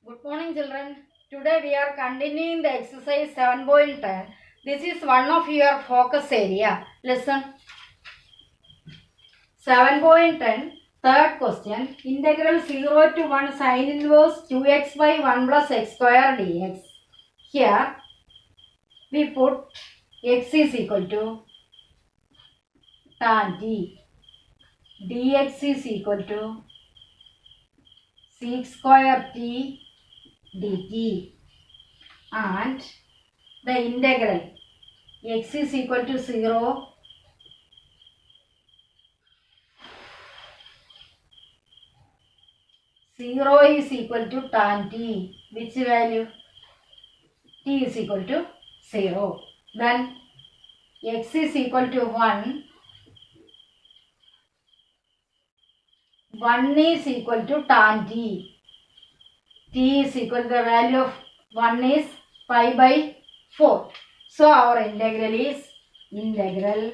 Good morning, children. Today we are continuing the exercise 7.10. This is one of your focus area. Listen. 7.10. Third question. Integral 0 to 1 sin inverse 2x by 1 plus x square dx. Here we put x is equal to tan t. Dx is equal to sec square t dt. And the integral x is equal to 0 is equal to tan t. Which value? T is equal to 0. Then x is equal to 1. 1 is equal to tan t. T is equal to the value of 1 is pi by 4. So our integral is integral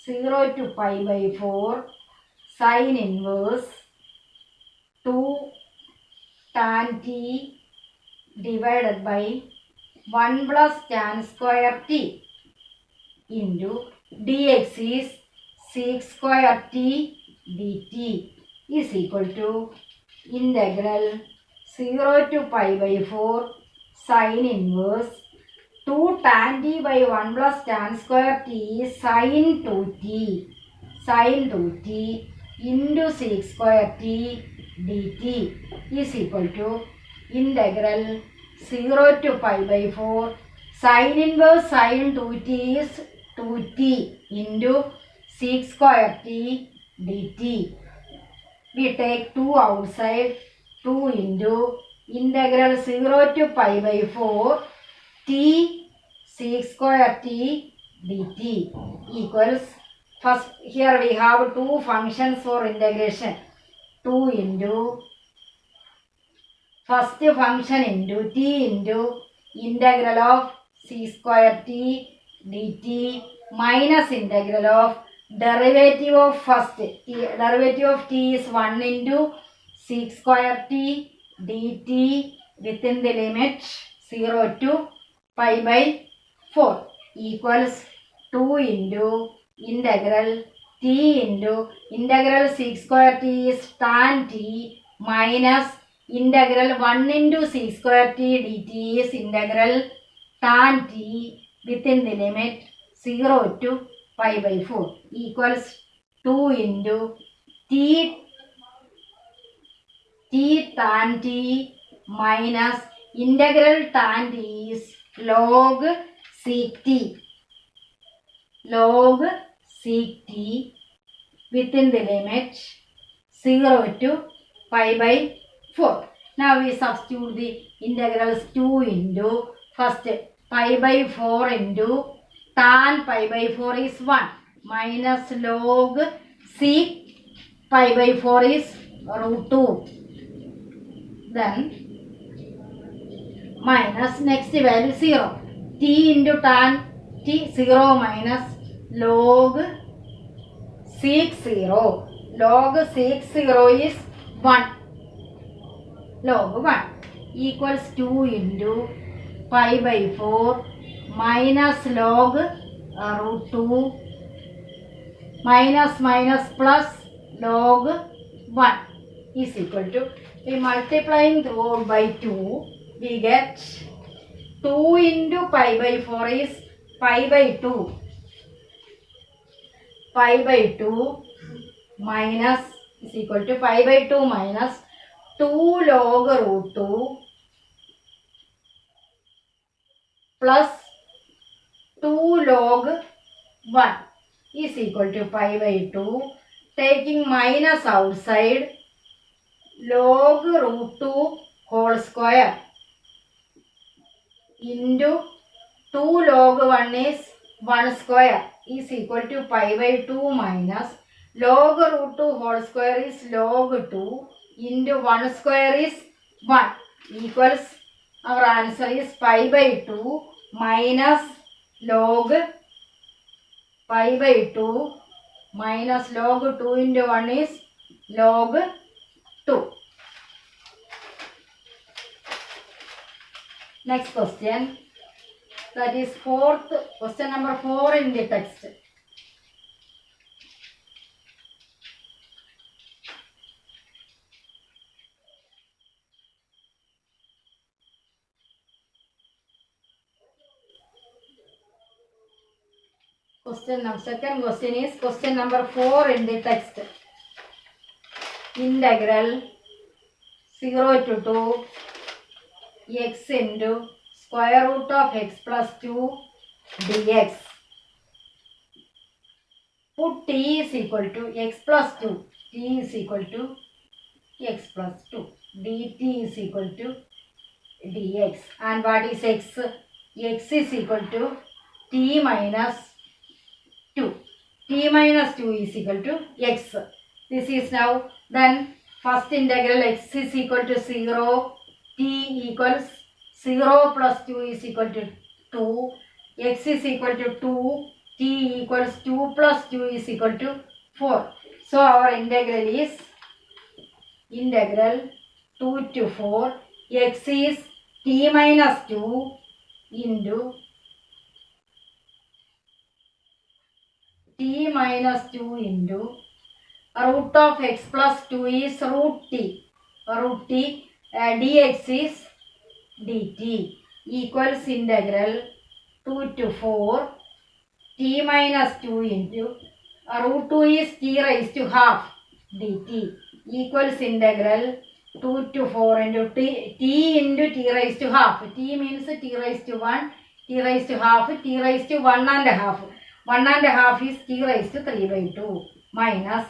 0 to pi by 4 sin inverse 2 tan t divided by 1 plus tan square t into dx is sec square t dt is equal to integral 0 to pi by 4 sin inverse 2 tan t by 1 plus tan square t is sin 2t into sec square t dt is equal to integral 0 to pi by 4 sin inverse sin 2t is 2t into sec square t dt. We take 2 outside, 2 into integral 0 to pi by 4 t sec square t dt equals, first here we have two functions for integration. 2 into first function into t into integral of sec square t dt minus integral of derivative of first t. Derivative of t is 1 into sec square t dt within the limit 0 to pi by 4 equals 2 into integral t into integral sec square t is tan t minus integral 1 into sec square t dt is integral tan t within the limit 0 to pi by 4 equals 2 into t tan t minus integral tan t is log sec t within the limit 0 to pi by 4. Now we substitute the integrals 2 into first pi by 4 into tan pi by 4 is 1 minus log sec pi by 4 is root 2. Then minus next value 0. T into tan t 0 minus log sec 0. Log sec 0 is 1. Log 1 equals 2 into pi by 4 minus log root 2 minus plus log 1 is equal to, we multiplying throughout by 2, we get 2 into pi by 4 is pi by 2. Pi by 2 minus is equal to pi by 2 minus 2 log root 2 plus 2 log 1 is equal to pi by 2. Taking minus outside, log root 2 whole square into 2 log 1 is 1 square is equal to pi by 2 minus log root 2 whole square is log 2 into 1 square is 1 equals, our answer is pi by 2 minus log pi by 2 minus log 2 into 1 is log 2. Next question, that is fourth question number 4 in the text. Second question is question number 4 in the text. Integral 0 to 2 x into square root of x plus 2 dx. Put t is equal to x plus 2. T is equal to x plus 2. dt is equal to dx. And what is x? X is equal to t minus 2. T minus 2 is equal to x. This is now then first integral x is equal to 0. T equals 0 plus 2 is equal to 2. X is equal to 2. T equals 2 plus 2 is equal to 4. So our integral is integral 2 to 4. X is t minus 2 into t minus 2 into root of x plus 2 is root t. Root t dx is dt equals integral 2 to 4 t minus 2 into root 2 is t raised to half dt equals integral 2 to 4 into t into t raised to half. T means t raised to 1, t raised to half, t raised to 1 and a half. 1 and a half is t raised to 3 by 2 minus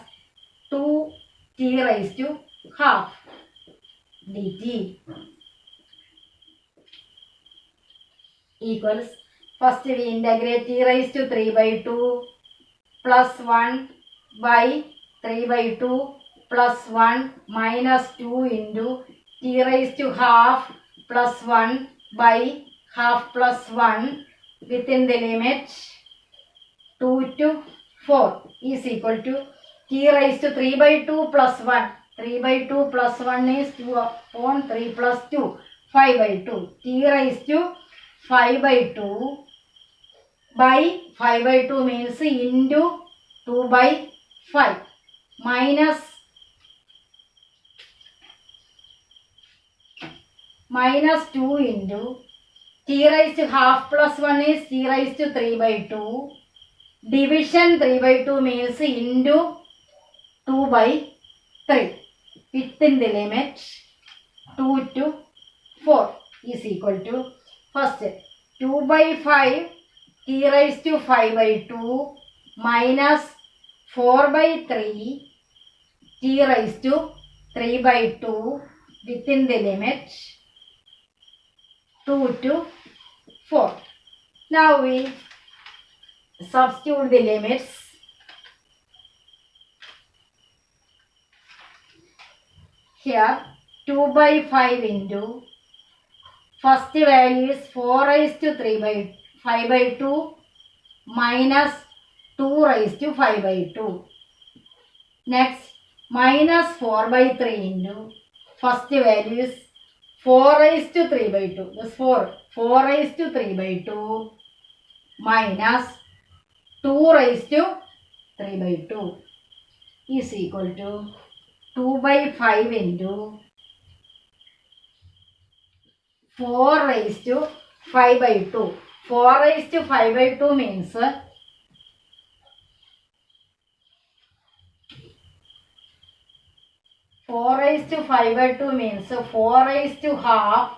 2 t raised to half dt equals, first we integrate t raised to 3 by 2 plus 1 by 3 by 2 plus 1 minus 2 into t raised to half plus 1 by half plus 1 within the limit 2 to 4 is equal to t raised to 3 by 2 plus 1. 3 by 2 plus 1 is 2 upon 3 plus 2. 5 by 2. T raised to 5 by 2 by 5 by 2 means into 2 by 5 minus 2 into t raised to half plus 1 is t raised to 3 by 2. Division 3 by 2 means into 2 by 3 within the limit 2 to 4 is equal to, first 2 by 5 t raised to 5 by 2 minus 4 by 3 t raised to 3 by 2 within the limit 2 to 4. Now we substitute the limits. Here 2 by 5 into first value is 4 raised to 3 by 5 by 2 minus 2 raised to 5 by 2. Next minus 4 by 3 into first value is 4 raised to 3 by 2. This 4 raised to 3 by 2 minus 2 raised to 3 by 2 is equal to 2 by 5 into 4 raised to 5 by 2. 4 raised to 5 by 2 means 4 raised to 5 by 2 means 4 raised to half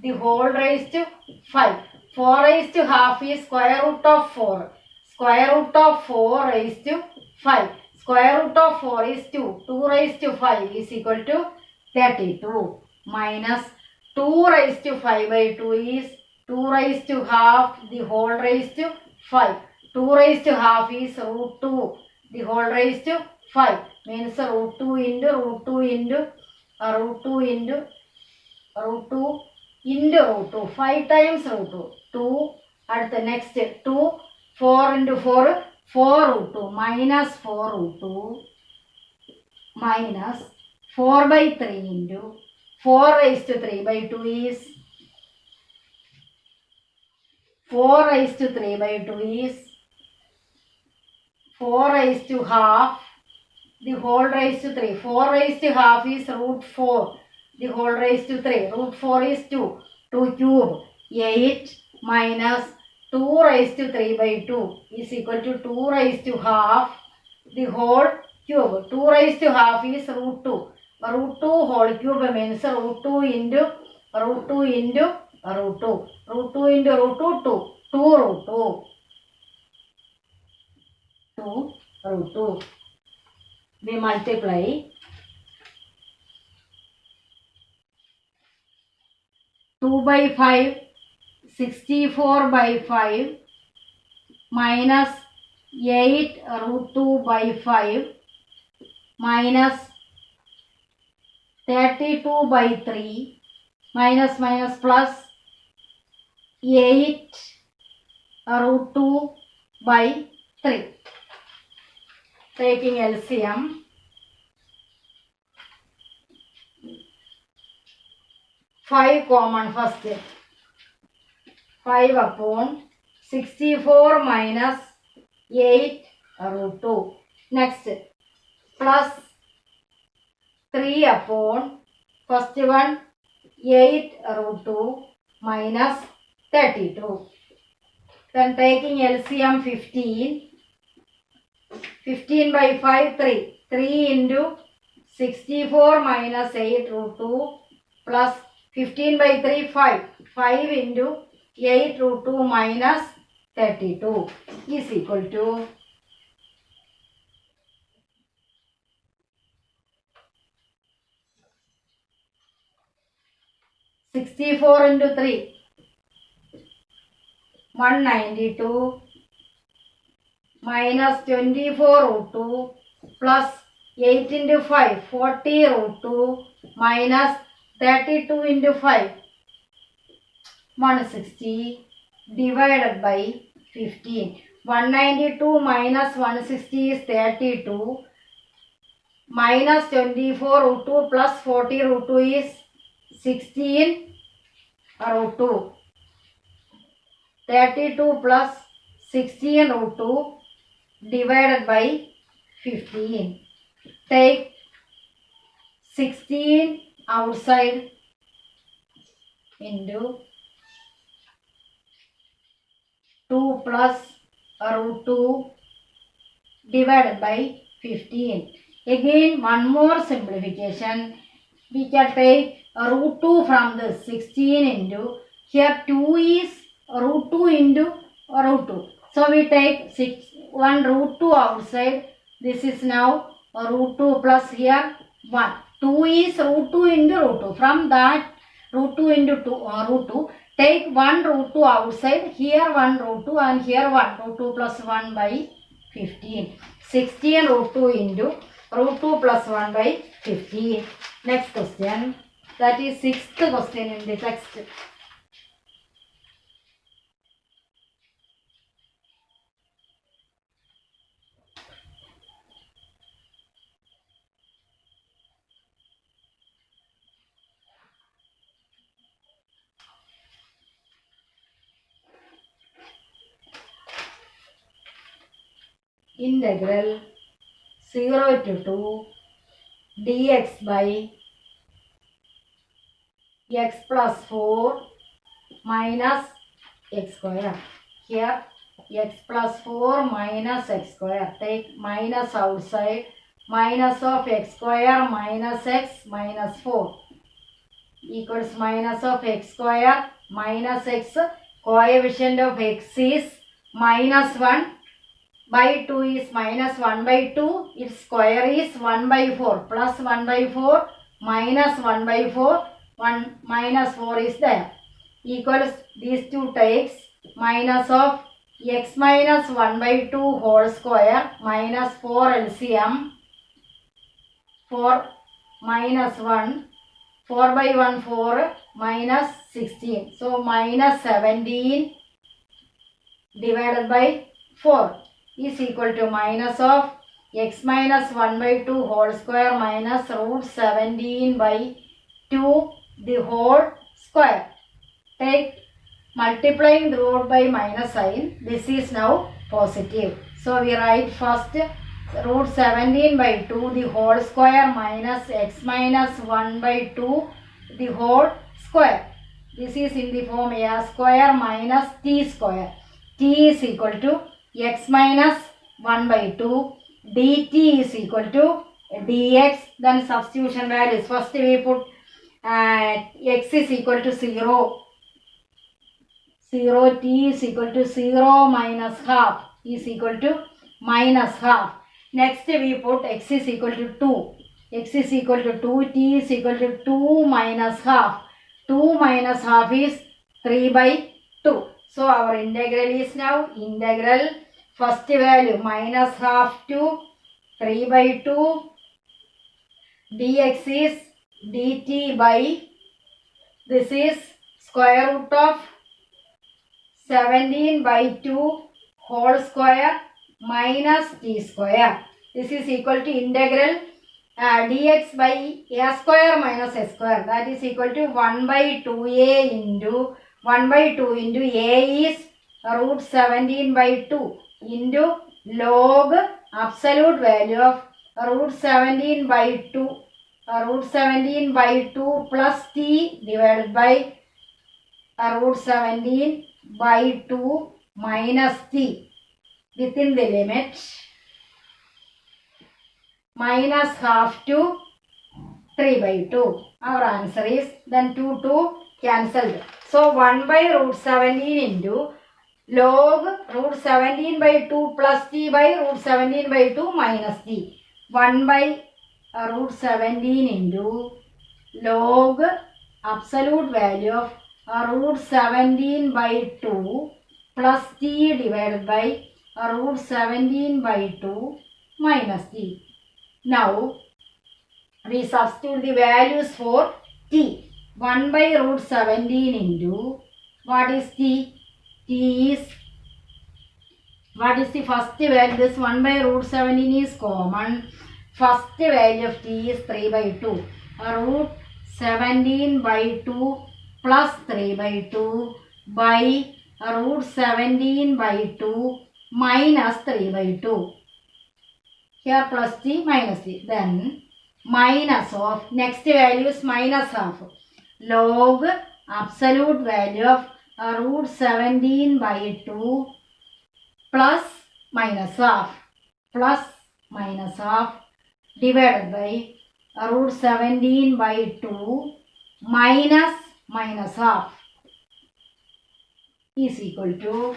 the whole raised to 5. 4 raised to half is square root of 4. Square root of 4 raised to 5. Square root of 4 is 2. 2 raised to 5 is equal to 32 minus 2 raised to 5 by 2 is 2 raised to half the whole raised to 5. 2 raised to half is root 2 the whole raised to 5 means root 2 into root 2 into root 2 into root 2 into root 2. 5 times root 2. 2 at the next 2. 4 into 4. 4 root 2 minus 4 root 2 minus 4 by 3 into 4 raised to 3 by 2 is 4 raised to 3 by 2 is 4 raised to half the whole raised to 3. 4 raised to half is root 4. The whole raised to 3. Root 4 is 2. 2 cube. 8 minus 2 raised to 3 by 2 is equal to 2 raised to half the whole cube. 2 raised to half is root 2. Root 2 whole cube means root 2 into root 2 into root 2. Root 2 into root 2, 2. 2 root 2. 2 root 2. We multiply 2 by 5, 64 by 5 minus 8 root 2 by 5 minus 32 by 3 minus plus 8 root 2 by 3. Taking LCM, 5 common first. 5 upon 64 minus 8 root 2. Next, plus 3 upon first one 8 root 2 minus 32. Then taking LCM 15. 15 by 5, 3. 3 into 64 minus 8 root 2 plus 15 by 3, 5. 5 into 8 root 2 minus 32 is equal to 64 into 3, 192 minus 24 root 2 plus 8 into 5, 40 root 2 minus 32 into 5, 160 divided by 15. 192 minus 160 is 32 minus 24 root 2 plus 40 root 2 is 16 root 2. 32 plus 16 root 2 divided by 15. Take 16 outside into 2 plus root 2 divided by 15. Again one more simplification. We can take root 2 from the 16 into here 2 is root 2 into root 2. So we take 1 root 2 outside. This is now root 2 plus here 1. 2 is root 2 into root 2. From that root 2 into root 2, take 1 root 2 outside. Here 1 root 2 and here 1. Root 2 plus 1 by 15. 16 root 2 into root 2 plus 1 by 15. Next question. That is 6th question in the text. Integral 0 to 2 dx by x plus 4 minus x square. Here x plus 4 minus x square. Take minus outside. Minus of x square minus x minus 4 equals minus of x square minus x. Coefficient of x is minus 1. By 2 is minus 1 by 2. Its square is 1 by 4. Plus 1 by 4 minus 1 by 4. 1 minus 4 is there. Equals these two takes minus of x minus 1 by 2 whole square minus 4 LCM. 4 minus 1. 4 by 1 4 minus 16. So minus 17 divided by 4 is equal to minus of x minus 1 by 2 whole square minus root 17 by 2 the whole square. Take multiplying the root by minus sign, this is now positive. So we write first root 17 by 2 the whole square minus x minus 1 by 2 the whole square. This is in the form a square minus t square. T is equal to x minus 1 by 2. dt is equal to dx. Then substitution values. First we put x is equal to 0. 0, t is equal to 0 minus half is equal to minus half. Next we put x is equal to 2. X is equal to 2, t is equal to 2 minus half. 2 minus half is 3 by 2. So our integral is now integral first value minus half to 3 by 2 dx is dt by this is square root of 17 by 2 whole square minus t square. This is equal to integral dx by a square minus s square, that is equal to 1 by 2a into 1 by 2 into a is root 17 by 2 into log absolute value of root 17 by 2 root 17 by 2 plus t divided by root 17 by 2 minus t within the limit minus half to 3 by 2. Our answer is then 2 cancelled. So 1 by root 17 into log root 17 by 2 plus t by root 17 by 2 minus t. 1 by root 17 into log absolute value of root 17 by 2 plus t divided by root 17 by 2 minus t. Now we substitute the values for t. 1 by root 17 into what is t? T is what is the first value? This 1 by root 17 is common. First value of t is 3 by 2. Root 17 by 2 plus 3 by 2 by root 17 by 2 minus 3 by 2. Here plus t minus t. Then minus of next value is minus half. Log absolute value of root 17 by 2 plus minus half divided by root 17 by 2 minus half is equal to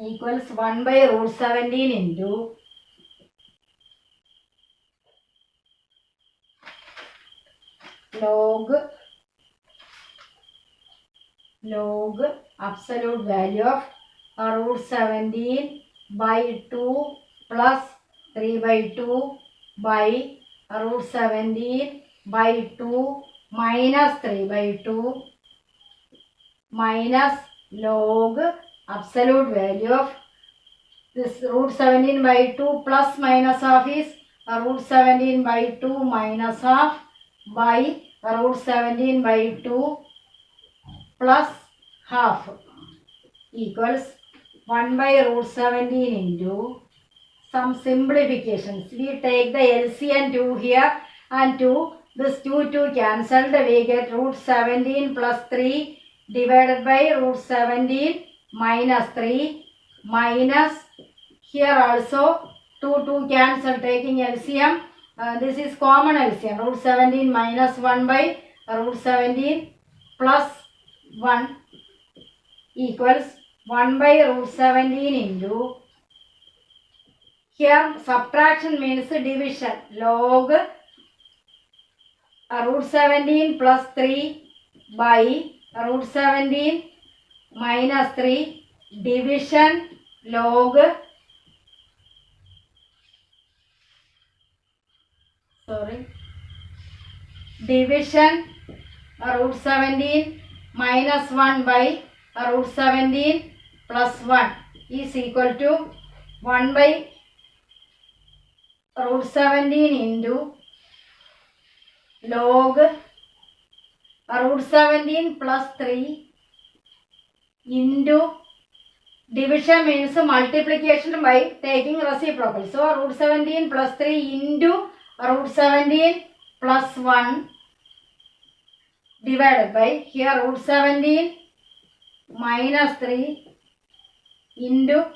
equals 1 by root 17 into log absolute value of root 17 by 2 plus 3 by 2 by root 17 by 2 minus 3 by 2 minus log absolute value of this root 17 by 2 plus minus half is root 17 by 2 minus half by root 17 by 2 plus half equals 1 by root 17 into some simplifications. We take the LCM 2 here and 2. This 2 cancelled. We get root 17 plus 3 divided by root 17 minus 3 minus here also 2 cancelled taking LCM. This is common LCM. Root 17 minus 1 by root 17 plus 1 equals 1 by root 17 into here subtraction means division. Log root 17 plus 3 by root 17 minus 3 division log division root 17 minus 1 by root 17 plus 1 is equal to 1 by root 17 into log root 17 plus 3 into division means multiplication by taking reciprocal. So root 17 plus 3 into root 17 plus 1 divided by here root 17 minus 3 into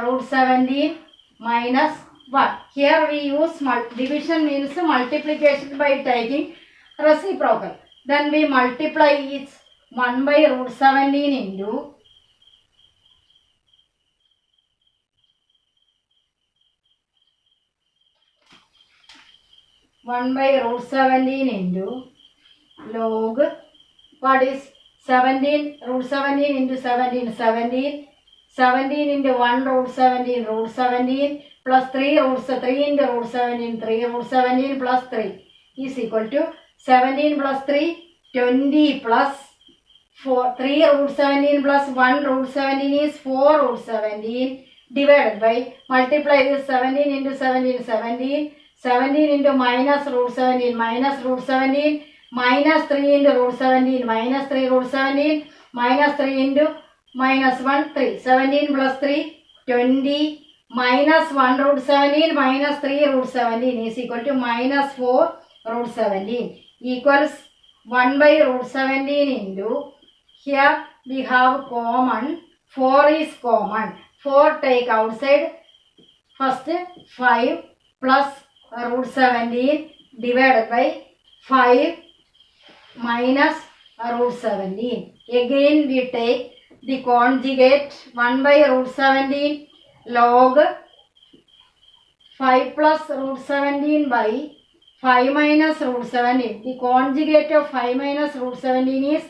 root 17 minus 1. Here we use division means multiplication by taking reciprocal. Then we multiply it 1 by root 17 into 1 by root 17 into log, what is 17, root 17 into 17, 17, 17 into 1 root 17 plus 3 roots, 3 into root 17, 3 root 17 plus 3 is equal to 17 plus 3, 20 plus 4, 3 root 17 plus 1 root 17 is 4 root 17 divided by, multiply this 17 into 17, 17, 17 into minus root 17, minus root 17, minus 3 into root 17, minus 3 root 17, minus 3 into minus 1, 3. 17 plus 3, 20, minus 1 root 17, minus 3 root 17 is equal to minus 4 root 17 equals 1 by root 17 into, here we have common, 4 is common. 4 take outside, first 5 plus root 17 divided by 5 minus root 17. Again we take the conjugate 1 by root 17 log 5 plus root 17 by 5 minus root 17. The conjugate of 5 minus root 17 is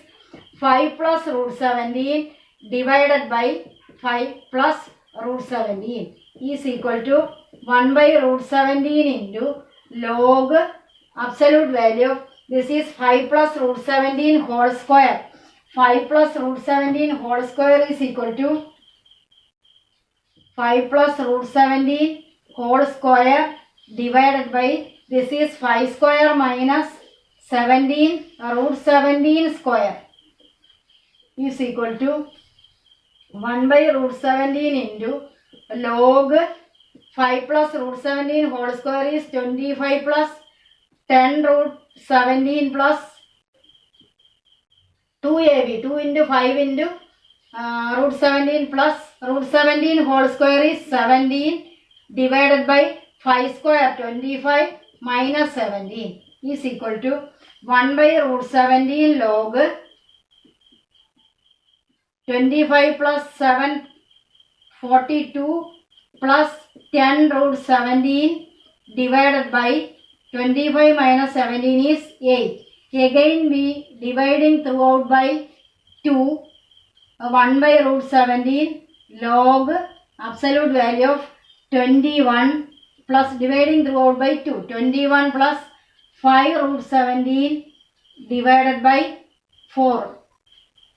5 plus root 17 divided by 5 plus root 17 is equal to 1 by root 17 into log absolute value of this is 5 plus root 17 whole square. 5 plus root 17 whole square is equal to 5 plus root 17 whole square divided by this is 5 square minus 17 root 17 square is equal to 1 by root 17 into log 5 plus root 17 whole square is 25 plus 10 root 17 plus 2ab, 2 into 5 into root 17 plus root 17 whole square is 17 divided by 5 square 25 minus 17 is equal to 1 by root 17 log 25 plus 7 42 plus 10 root 17 divided by 25 minus 17 is 8. Again we dividing throughout by 2. 1 by root 17 log absolute value of 21 plus dividing throughout by 2. 21 plus 5 root 17 divided by 4.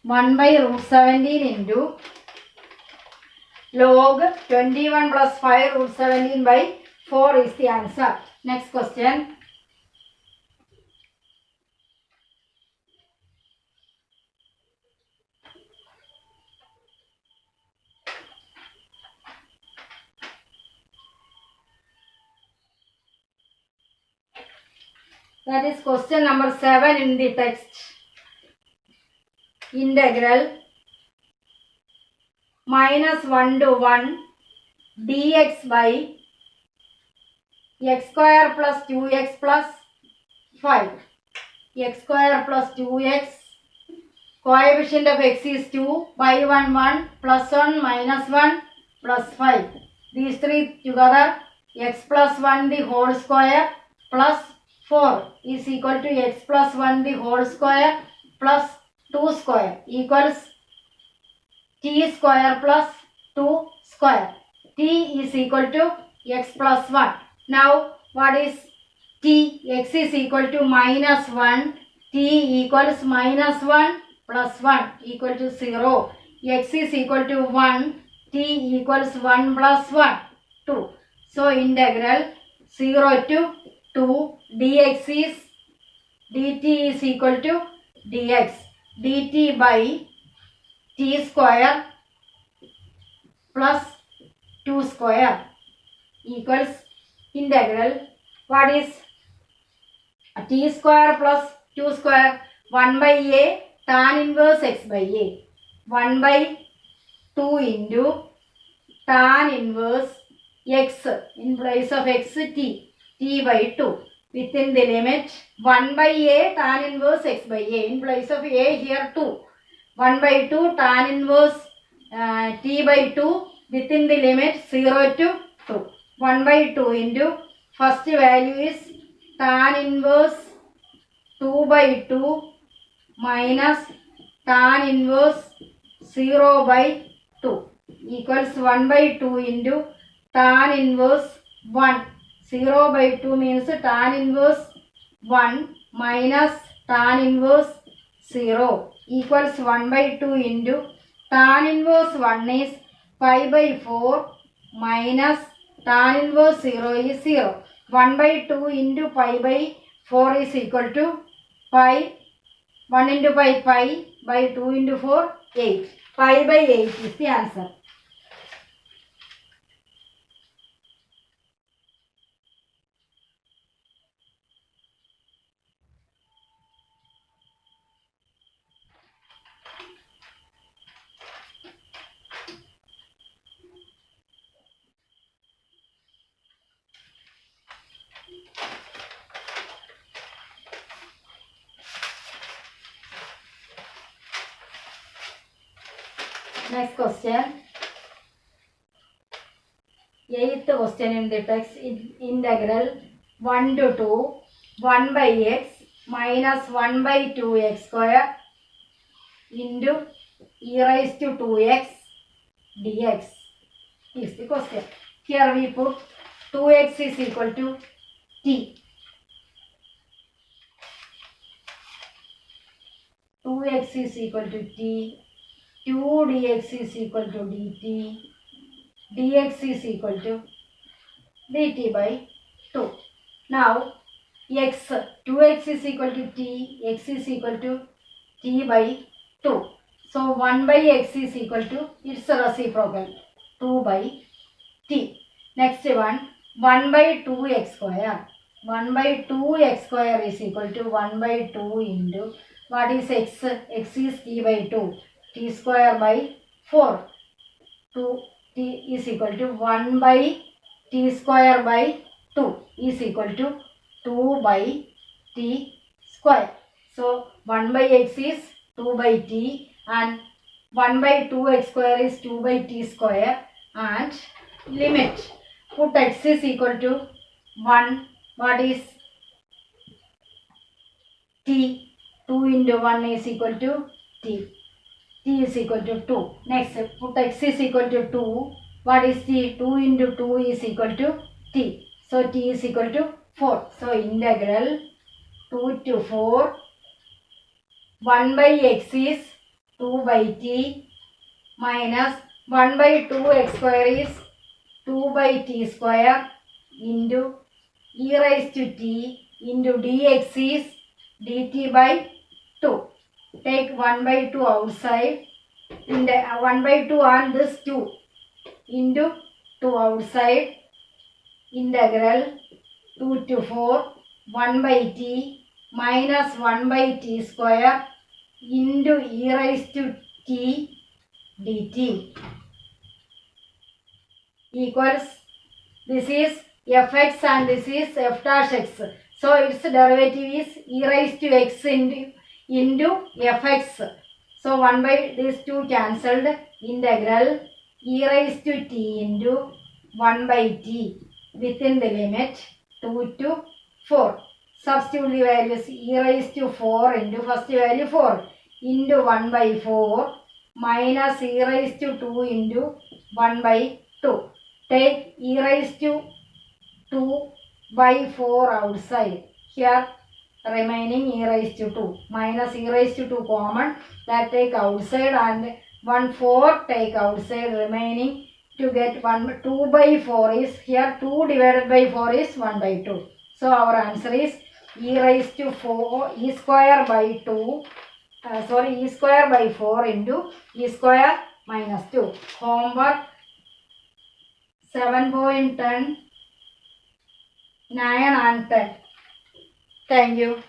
1 by root 17 into log 21 plus 5 root 17 by 4 is the answer. Next question. That is question number 7 in the text. Integral minus 1 to 1 dx by x square plus 2x plus 5. X square plus 2x, coefficient of x is 2, by 1 1, plus 1 minus 1 plus 5. These three together, x plus 1 the whole square plus 4 is equal to x plus 1 the whole square plus 2 square equals t square plus 2 square. T is equal to x plus 1. Now what is t? X is equal to minus 1. T equals minus 1 plus 1 equal to 0. X is equal to 1. T equals 1 plus 1. 2. So integral 0 to 2 dt is equal to dx. dt by t square plus 2 square equals integral. What is t square plus 2 square? 1 by a tan inverse x by a. 1 by 2 into tan inverse x, in place of x t by 2, within the limit 1 by a tan inverse x by a, in place of a here 2, 1 by 2 tan inverse t by 2, within the limit 0 to 2. 1 by 2 into first value is tan inverse 2 by 2 minus tan inverse 0 by 2 equals 1 by 2 into tan inverse 1. 0 by 2 means tan inverse 1 minus tan inverse 0 equals 1 by 2 into tan inverse 1 is pi by 4 minus tan inverse 0 is 0. 1 by 2 into pi by 4 is equal to pi. 1 into pi, pi by 2 into 4, 8. Pi by 8 is the answer. Next question. 8th question in the text, integral 1 to 2 1 by x minus 1 by 2x square into e raised to 2x dx is the question. Here we put 2x is equal to t. 2x is equal to t. 2 dx is equal to dt. dx is equal to dt by 2. Now x, 2x is equal to t, x is equal to t by 2. So 1 by x is equal to, its reciprocal, 2 by t. Next one, 1 by 2x square. 1 by 2x square is equal to 1 by 2 into, what is x? X is t by 2. T square by 4. 2 t is equal to 1 by t square by 2 is equal to 2 by t square. So 1 by x is 2 by t and 1 by 2x square is 2 by t square, and limit, put x is equal to 1. What is t? 2 into 1 is equal to t. T is equal to 2. Next, put x is equal to 2. What is t? 2 into 2 is equal to t. So t is equal to 4. So integral 2 to 4. 1 by x is 2 by t minus 1 by 2x square is 2 by t square into e raised to t into dx is dt by 2. Take 1 by 2 outside, in the 1 by 2 on this 2 into 2 outside, integral 2 to 4 1 by t minus 1 by t square into e raised to t dt equals, this is fx and this is f dash x. So its derivative is e raised to x into fx. So 1 by these 2 cancelled, integral e raised to t into 1 by t within the limit 2 to 4. Substitute the values, e raised to 4 into first value 4 into 1 by 4 minus e raised to 2 into 1 by 2. Take e raised to 2 by 4 outside. Here remaining e raised to 2 minus e raised to 2 common, that take outside, and 1 4 take outside, remaining to get 2 by 4 is, here 2 divided by 4 is 1 by 2. So our answer is e raised to 4, e square by 2, e square by 4 into e square minus 2. Homework 7.10, 9 and 10. Thank you.